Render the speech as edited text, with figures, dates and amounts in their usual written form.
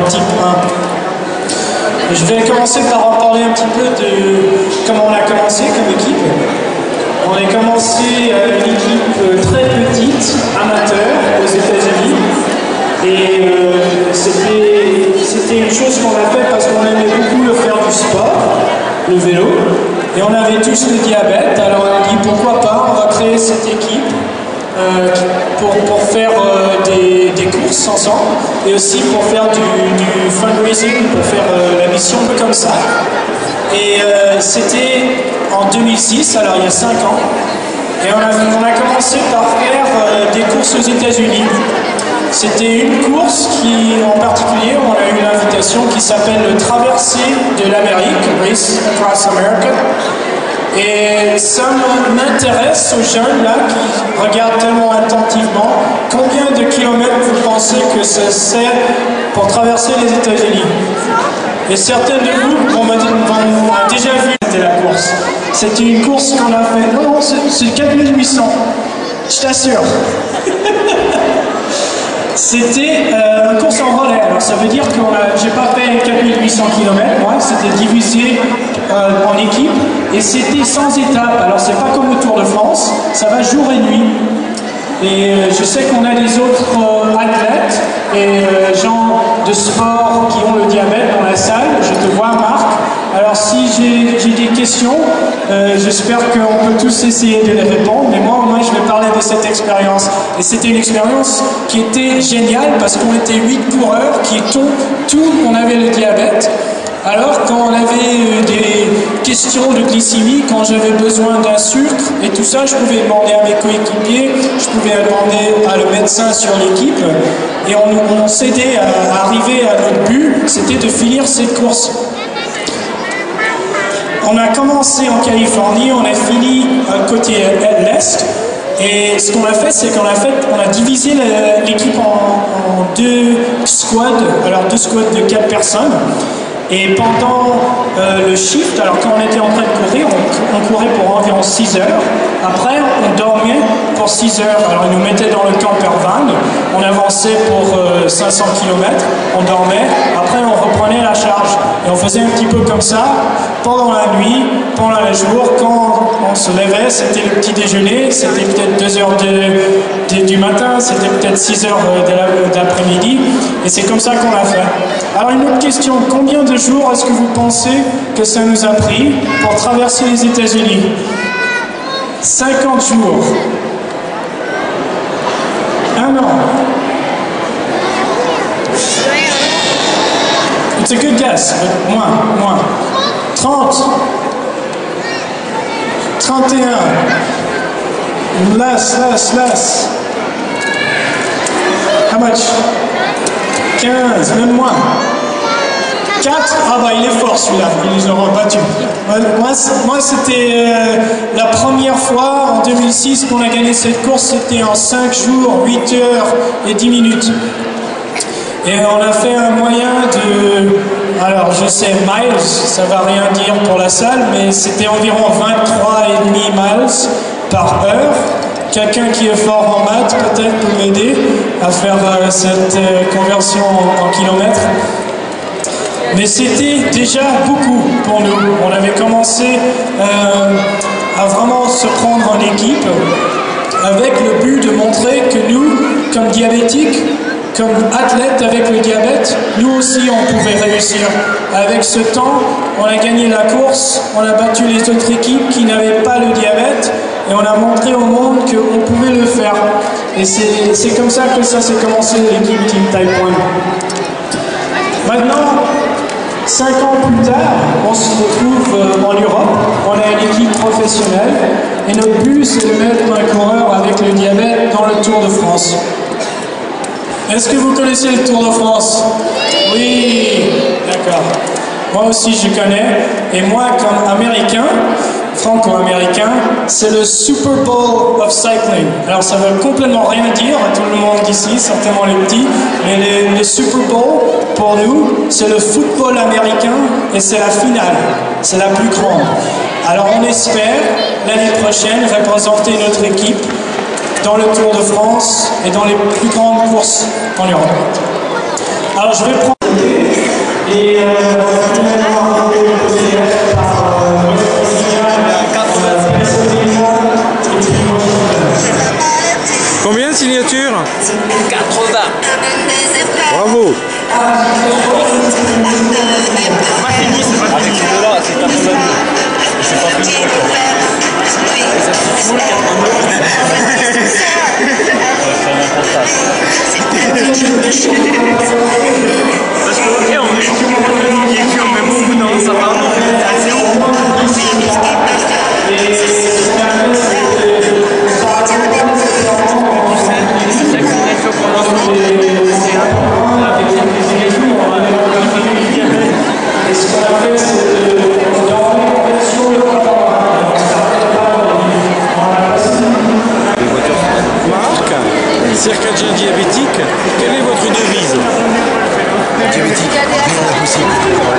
type 1. Je vais commencer par en parler un petit peu de comment on a commencé comme équipe. On a commencé une équipe très petite, amateur, aux États-Unis. Et c'était une chose qu'on a fait parce qu'on aimait beaucoup le faire du sport, le vélo. Et on avait tous le diabète, alors on a dit pourquoi pas, on va créer cette équipe pour faire des courses ensemble et aussi pour faire du fundraising, pour faire la mission un peu comme ça. Et c'était en 2006, alors il y a 5 ans, et on a commencé par faire des courses aux États-Unis. C'était une course qui, en particulier, on a eu l'invitation qui s'appelle le Traversée de l'Amérique, Race Across America. Et ça m'intéresse aux jeunes là qui regardent tellement attentivement. Combien de kilomètres vous pensez que c'est pour traverser les États-Unis? Et certains de vous ont déjà vu c'était la course. C'était une course qu'on a fait. Non, c'est 4800. Je t'assure. C'était une course en relais, alors ça veut dire que j'ai pas fait 4800 km, moi, c'était divisé en équipes, et c'était sans étapes, alors c'est pas comme le Tour de France, ça va jour et nuit. Et je sais qu'on a des autres athlètes et gens de sport qui ont le diabète dans la salle, je te vois Marc, alors si j'ai des questions, j'espère qu'on peut tous essayer de les répondre, mais moi au moins je vais parler de cette expérience. Et c'était une expérience qui était géniale parce qu'on était 8 coureurs qui on avait le diabète. Alors quand on avait des questions de glycémie, quand j'avais besoin d'un sucre et tout ça, je pouvais demander à mes coéquipiers, je pouvais demander à le médecin sur l'équipe et on s'aidait à arriver à notre but, c'était de finir cette course. On a commencé en Californie, on a fini côté l'Est. Et ce qu'on a fait, c'est qu'on a divisé l'équipe en 2 squads, alors 2 squads de 4 personnes. Et pendant le shift, alors quand on était en train de courir, on courait pour environ 6 heures. Après, on dormait pour 6 heures. Alors ils nous mettaient dans le camper van, on avançait pour 500 km, on dormait, après on reprenait la charge. Et on faisait un petit peu comme ça, pendant la nuit, pendant le jour, quand on se levait, c'était le petit déjeuner, c'était peut-être 2 heures du matin, c'était peut-être 6 heures d'après-midi, et c'est comme ça qu'on l'a fait. Alors une autre question, combien de jours est-ce que vous pensez que ça nous a pris pour traverser les États-Unis? 50 jours. 1 an. It's a good guess, but moins. 30. 31. Less. How much? 15, même moins. 4? Ah bah il est fort celui-là, ils nous auront battu. Moi c'était la première fois en 2006 qu'on a gagné cette course, c'était en 5 jours, 8 heures et 10 minutes. Et on a fait un moyen de, alors je sais miles, ça va rien dire pour la salle, mais c'était environ 23,5 miles par heure. Quelqu'un qui est fort en maths peut-être peut m'aider à faire cette conversion en kilomètres. Mais c'était déjà beaucoup pour nous. On avait commencé à vraiment se prendre en équipe avec le but de montrer que nous, comme diabétiques, comme athlètes avec le diabète, nous aussi on pouvait réussir. Avec ce temps, on a gagné la course, on a battu les autres équipes qui n'avaient pas le diabète et on a montré au monde qu'on pouvait le faire. Et c'est comme ça que ça s'est commencé l'équipe Team Type 1. Maintenant, 5 ans plus tard, on se retrouve en Europe, on est une équipe professionnelle et notre but c'est de mettre un coureur avec le diabète dans le Tour de France. Est-ce que vous connaissez le Tour de France? Oui, d'accord. Moi aussi je connais, et moi comme américain, franco-américain, c'est le Super Bowl of Cycling. Alors ça veut complètement rien dire à tout le monde ici, certainement les petits, mais le Super Bowl, pour nous, c'est le football américain et c'est la finale, c'est la plus grande. Alors on espère l'année prochaine représenter notre équipe dans le Tour de France et dans les plus grandes courses en Europe. Alors je vais prendre... Et finalement, PCR par Combien de signatures? 80. Bravo. Moi c'est Nice, c'est pas là, c'est 82. C'est pas fini encore. Ça se fout le 82. Parce que ok, on est qui ont même beaucoup dans ça va, c'est assez haut. Circadien diabétique, quelle est votre devise? Diabétique, non possible.